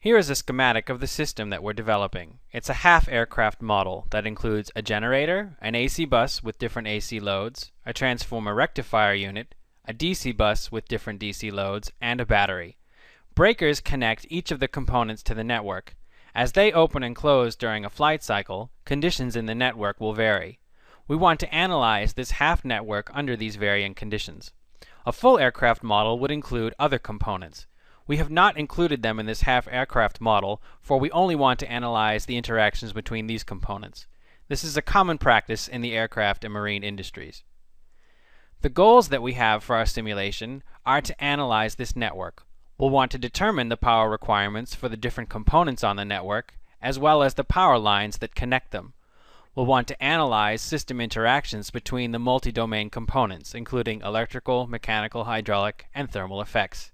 Here is a schematic of the system that we're developing. It's a half aircraft model that includes a generator, an AC bus with different AC loads, a transformer rectifier unit, a DC bus with different DC loads, and a battery. Breakers connect each of the components to the network. As they open and close during a flight cycle, conditions in the network will vary. We want to analyze this half network under these varying conditions. A full aircraft model would include other components. We have not included them in this half aircraft model, for we only want to analyze the interactions between these components. This is a common practice in the aircraft and marine industries. The goals that we have for our simulation are to analyze this network. We'll want to determine the power requirements for the different components on the network, as well as the power lines that connect them. We'll want to analyze system interactions between the multi-domain components, including electrical, mechanical, hydraulic, and thermal effects.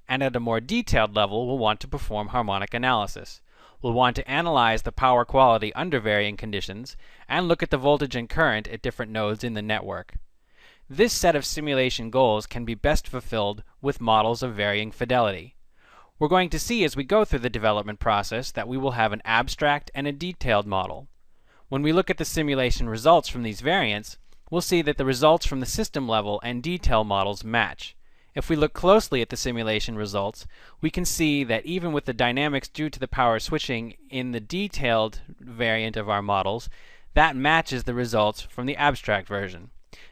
And at a more detailed level, we'll want to perform harmonic analysis. We'll want to analyze the power quality under varying conditions and look at the voltage and current at different nodes in the network. This set of simulation goals can be best fulfilled with models of varying fidelity. We're going to see as we go through the development process that we will have an abstract and a detailed model. When we look at the simulation results from these variants, we'll see that the results from the system level and detail models match. If we look closely at the simulation results, we can see that even with the dynamics due to the power switching in the detailed variant of our models, that matches the results from the abstract version.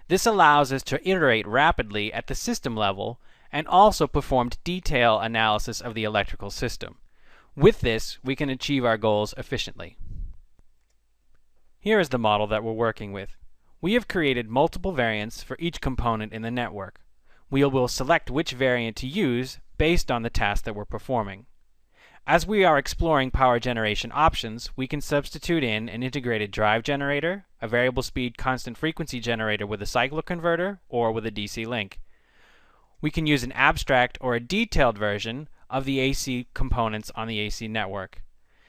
This allows us to iterate rapidly at the system level and also perform detail analysis of the electrical system. With this, we can achieve our goals efficiently. Here is the model that we're working with. We have created multiple variants for each component in the network. We will select which variant to use based on the task that we're performing. As we are exploring power generation options, we can substitute in an integrated drive generator, a variable speed constant frequency generator with a cycloconverter, or with a DC link. We can use an abstract or a detailed version of the AC components on the AC network.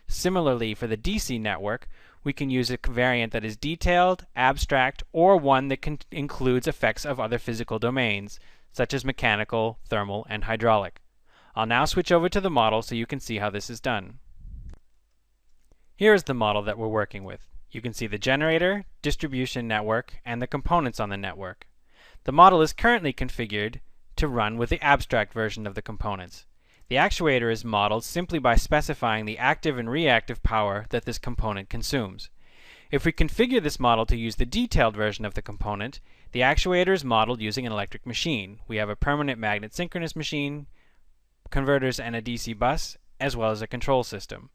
Similarly, for the DC network, we can use a variant that is detailed, abstract, or one that includes effects of other physical domains, such as mechanical, thermal, and hydraulic. I'll now switch over to the model so you can see how this is done. Here is the model that we're working with. You can see the generator, distribution network, and the components on the network. The model is currently configured to run with the abstract version of the components. The actuator is modeled simply by specifying the active and reactive power that this component consumes. If we configure this model to use the detailed version of the component, the actuator is modeled using an electric machine. We have a permanent magnet synchronous machine, converters, and a DC bus, as well as a control system.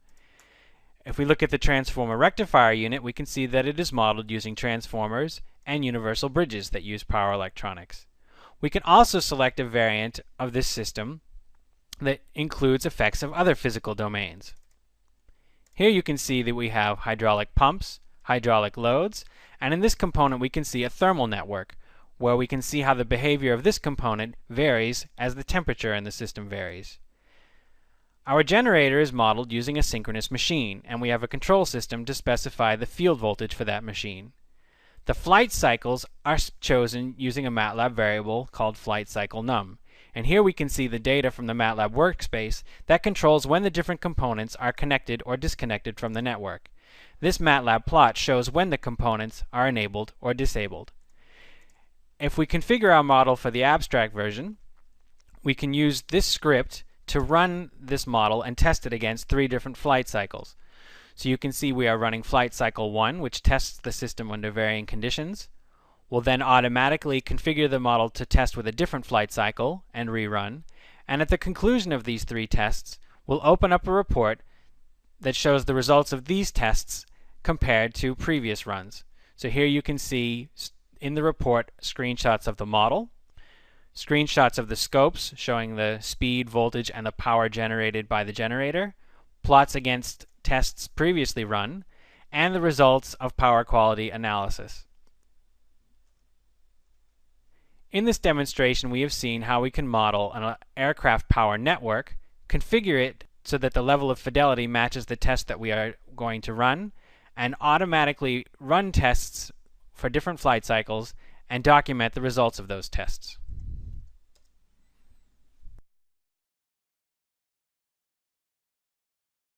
If we look at the transformer rectifier unit, we can see that it is modeled using transformers and universal bridges that use power electronics. We can also select a variant of this system that includes effects of other physical domains. Here you can see that we have hydraulic pumps, hydraulic loads, and in this component we can see a thermal network, where we can see how the behavior of this component varies as the temperature in the system varies. Our generator is modeled using a synchronous machine, and we have a control system to specify the field voltage for that machine. The flight cycles are chosen using a MATLAB variable called flight cycle num. And here we can see the data from the MATLAB workspace that controls when the different components are connected or disconnected from the network. This MATLAB plot shows when the components are enabled or disabled. If we configure our model for the abstract version, we can use this script to run this model and test it against 3 different flight cycles. So you can see we are running flight cycle 1, which tests the system under varying conditions. We'll then automatically configure the model to test with a different flight cycle and rerun. And at the conclusion of these 3 tests, we'll open up a report that shows the results of these tests compared to previous runs. So here you can see in the report screenshots of the model, screenshots of the scopes showing the speed, voltage, and the power generated by the generator, plots against tests previously run, and the results of power quality analysis. In this demonstration, we have seen how we can model an aircraft power network, configure it so that the level of fidelity matches the test that we are going to run, and automatically run tests for different flight cycles and document the results of those tests.